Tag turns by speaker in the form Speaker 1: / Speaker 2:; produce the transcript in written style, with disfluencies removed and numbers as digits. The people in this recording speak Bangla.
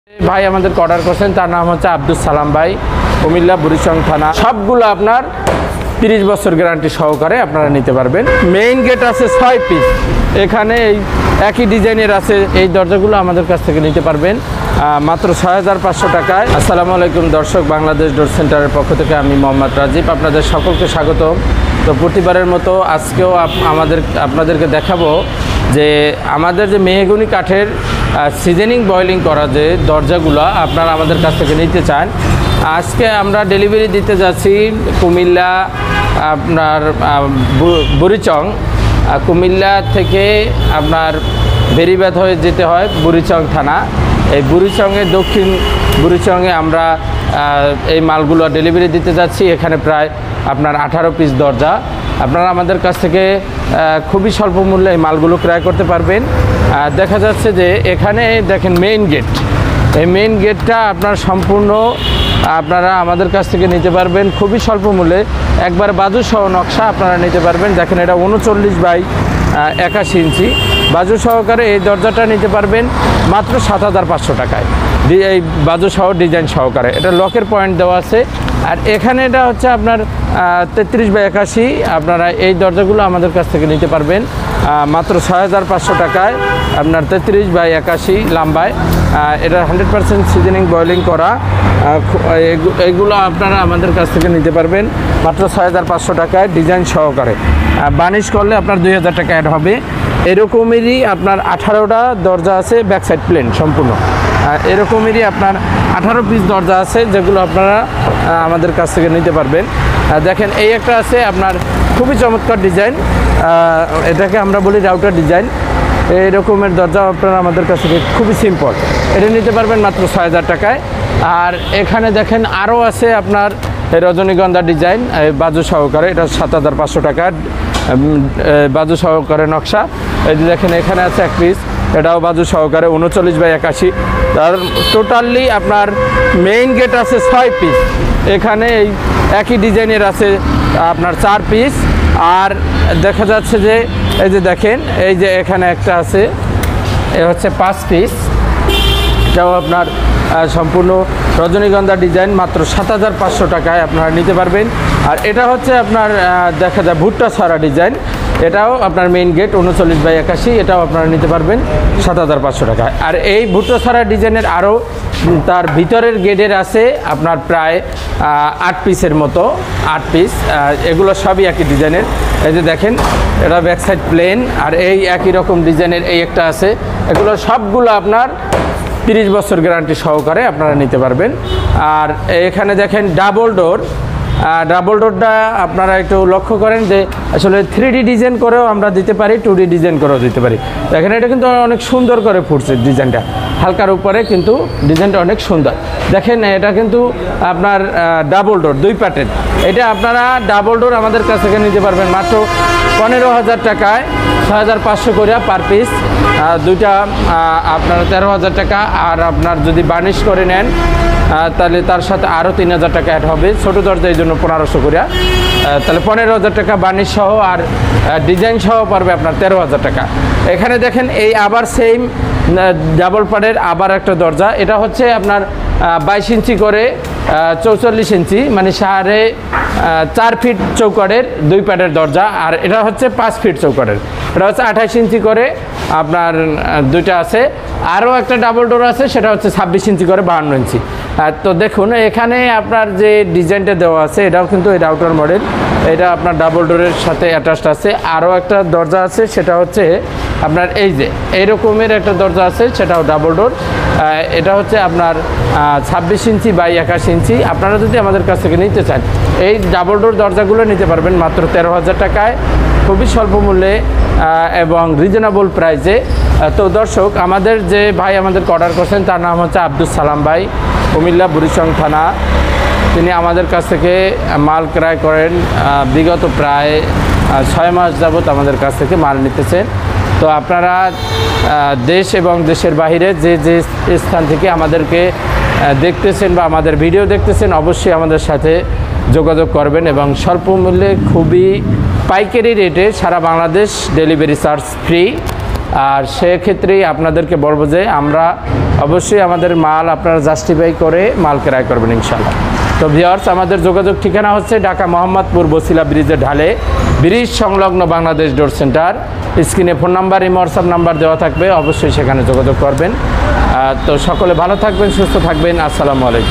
Speaker 1: ভাই আমাদেরকে অর্ডার করছেন, তার নাম হচ্ছে আব্দুল সালাম ভাই, কুমিল্লা বুড়িচং থানা। সবগুলো আপনার 30 বছর গ্যারান্টি সহকারে আপনারা নিতে পারবেন। মেইন গেট আছে 6 পিস, এখানে এই একই ডিজাইনের আছে। এই দরজাগুলো আমাদের কাছ থেকে নিতে পারবেন মাত্র 6500 টাকায়। আসসালামু আলাইকুম দর্শক, বাংলাদেশ ডোর সেন্টারের পক্ষ থেকে আমি মোহাম্মদ রাজীব, আপনাদের সকলকে স্বাগতম। তো প্রতিবারের মতো আজকেও আপনাদেরকে দেখাবো যে আমাদের যে মেহগনি কাঠের সিজনিং বয়েলিং করা যে দরজাগুলো আপনারা আমাদের কাছ থেকে নিতে চান, আজকে আমরা ডেলিভারি দিতে যাচ্ছি কুমিল্লা আপনার বুড়িচং। কুমিল্লা থেকে আপনার বেরিবাদ হয়ে যেতে হয় বুড়িচং থানা। এই বুড়িচংয়ে দক্ষিণ বুড়িচংয়ে আমরা এই মালগুলো ডেলিভারি দিতে যাচ্ছি। এখানে প্রায় আপনার 18 পিস দরজা আপনারা আমাদের কাছ থেকে খুবই স্বল্প মূল্যে এই মালগুলো ক্রয় করতে পারবেন। দেখা যাচ্ছে যে এখানে দেখেন মেইন গেট, এই মেইন গেটটা আপনার সম্পূর্ণ আপনারা আমাদের কাছ থেকে নিতে পারবেন খুবই স্বল্প মূল্যে। একবার বাজু সহ নকশা আপনারা নিতে পারবেন। দেখেন এটা 39 বাই 81 ইঞ্চি বাজু সহকারে এই দরজাটা নিতে পারবেন মাত্র 7500 টাকায়, এই বাজু সহ ডিজাইন সহকারে। এটা লকের পয়েন্ট দেওয়া আছে। আর এখানে এটা হচ্ছে আপনার 33 বাই 81। আপনারা এই দরজাগুলো আমাদের কাছ থেকে নিতে পারবেন মাত্র 6500 টাকায়, আপনার 33 বাই 81 লম্বায়। এটা 100% সিজনিং বয়েলিং করা। এইগুলো আপনারা আমাদের কাছ থেকে নিতে পারবেন মাত্র 6500 টাকায় ডিজাইন সহকারে। বার্নিশ করলে আপনার 2000 টাকা অ্যাড হবে। এরকমেরই আপনার 18টা দরজা আছে, ব্যাক সাইড প্লেন সম্পূর্ণ। এরকমেরই আপনার 18 পিস দরজা আছে, যেগুলো আপনারা আমাদের কাছ থেকে নিতে পারবেন। দেখেন এই একটা আছে আপনার খুবই চমৎকার ডিজাইন, এটাকে আমরা বলি রাউটার ডিজাইন। এই রকমের দরজা আপনারা আমাদের কাছ থেকে খুবই সিম্পল, এটা নিতে পারবেন মাত্র 6000 টাকায়। আর এখানে দেখেন আরও আছে আপনার রজনীগন্ধা ডিজাইন বাজু সহকারে, এটা 7500 টাকার বাজু সহকারে নকশা। এই যে দেখেন এখানে আছে এক পিস, এটাও বাজু সহকারে 39 বাই 81। তার টোটালি আপনার মেইন গেট আছে 6 পিস, এখানে এই একই ডিজাইনের আছে আপনার 4 পিস। আর দেখা যাচ্ছে যে এই যে দেখেন এই যে এখানে একটা আছে, এ হচ্ছে 5 পিস। এটাও আপনার সম্পূর্ণ রজনীগন্ধা ডিজাইন মাত্র 7500 টাকায় আপনারা নিতে পারবেন। আর এটা হচ্ছে আপনার দেখা যায় ভুট্টা ছাড়া ডিজাইন, এটাও আপনার মেইন গেট 39 বাই 81, এটাও আপনারা নিতে পারবেন 7500 টাকায়। আর এই ভুট্টা ছাড়া ডিজাইনের আরও তার ভিতরের গেটের আছে আপনার প্রায় 8 পিসের মতো, 8 পিস। এগুলো সবই একই ডিজাইনের। এই যে দেখেন এটা ব্যাক সাইড প্লেন, আর এই একই রকম ডিজাইনের এই একটা আছে। এগুলো সবগুলো আপনার 30 বছর গ্যারান্টি সহকারে আপনারা নিতে পারবেন। আর এখানে দেখেন ডাবল ডোর, ডাবল ডোরটা আপনারা একটু লক্ষ্য করেন যে আসলে 3D ডিজাইন করেও আমরা দিতে পারি, 2D ডিজাইন করেও দিতে পারি। দেখেন এটা কিন্তু অনেক সুন্দর করে ফুটছে ডিজাইনটা, হালকার উপরে কিন্তু ডিজাইনটা অনেক সুন্দর। দেখেন এটা কিন্তু আপনার ডাবল ডোর 2 পার্টের। এটা আপনারা ডাবল ডোর আমাদের কাছ থেকে নিতে পারবেন মাত্র 15000 টাকায়, 6500 করে পার পিস। দুইটা আপনার 13000 টাকা। আর আপনার যদি বার্নিশ করে নেন তাহলে তার সাথে আরও 3000 টাকা অ্যাড হবে। ছোটো দরজা এই জন্য 1500 করে, তাহলে 15000 টাকা বার্নিশ সহ আর ডিজাইন সহ পারবে আপনার 13000 টাকা। এখানে দেখেন এই আবার সেম ডাবল পাড়ের আবার একটা দরজা, এটা হচ্ছে আপনার 22 ইঞ্চি করে 44 ইঞ্চি, মানে 4.5 ফিট চৌকাটের 2 পাটের দরজা। আর এটা হচ্ছে 5 ফিট চৌকাটের, এটা হচ্ছে 28 ইঞ্চি করে আপনার দুইটা আছে। আরও একটা ডাবল ডোর আছে, সেটা হচ্ছে 26 ইঞ্চি করে 52 ইঞ্চি। তো দেখুন এখানে আপনার যে ডিজাইনটা দেওয়া আছে এটাও কিন্তু এই রাউটার মডেল, এটা আপনার ডাবল ডোরের সাথে অ্যাটাচড আছে। আরও একটা দরজা আছে, সেটা হচ্ছে আপনার এই যে এইরকমের একটা দরজা আছে, সেটাও ডাবল ডোর। এটা হচ্ছে আপনার 26 ইঞ্চি বাই 81 ইঞ্চি। আপনারা যদি আমাদের কাছ থেকে নিতে চান এই ডাবল ডোর দরজাগুলো নিতে পারবেন মাত্র 13000 টাকায়, খুবই স্বল্প মূল্যে এবং রিজনেবল প্রাইসে। তো দর্শক, আমাদের যে ভাই আমাদেরকে অর্ডার করছেন, তার নাম হচ্ছে আব্দুল সালাম ভাই, কুমিল্লা বুড়িচং থানা। তিনি আমাদের কাছ থেকে মাল ক্রয় করেন, বিগত প্রায় 6 মাস যাবত আমাদের কাছ থেকে মাল নিতেছেন। তো আপনারা দেশ এবং দেশের বাইরে যে যে স্থান থেকে আমাদেরকে দেখতেছেন বা আমাদের ভিডিও দেখতেছেন, অবশ্যই আমাদের সাথে যোগাযোগ করবেন এবং স্বল্প মূল্যে খুবই পাইকারি রেটে সারা বাংলাদেশ ডেলিভারি চার্জ ফ্রি। আর সেক্ষেত্রেই আপনাদেরকে বলবো যে আমরা অবশ্যই আমাদের মাল আপনারা জাস্টিফাই করে মাল ক্রয় করবেন ইনশাআল্লাহ। তো ভিউয়ার্স, আমাদের যোগাযোগ ঠিকানা হচ্ছে ঢাকা মোহাম্মদপুর বসিলা ব্রিজের ঢালে, ব্রিজ সংলগ্ন বাংলাদেশ ডোর সেন্টার। স্ক্রিনে ফোন নাম্বার, এই হোয়াটসঅ্যাপ নাম্বার দেওয়া থাকবে, অবশ্যই সেখানে যোগাযোগ করবেন। তো সকলে ভালো থাকবেন, সুস্থ থাকবেন। আসসালামু আলাইকুম।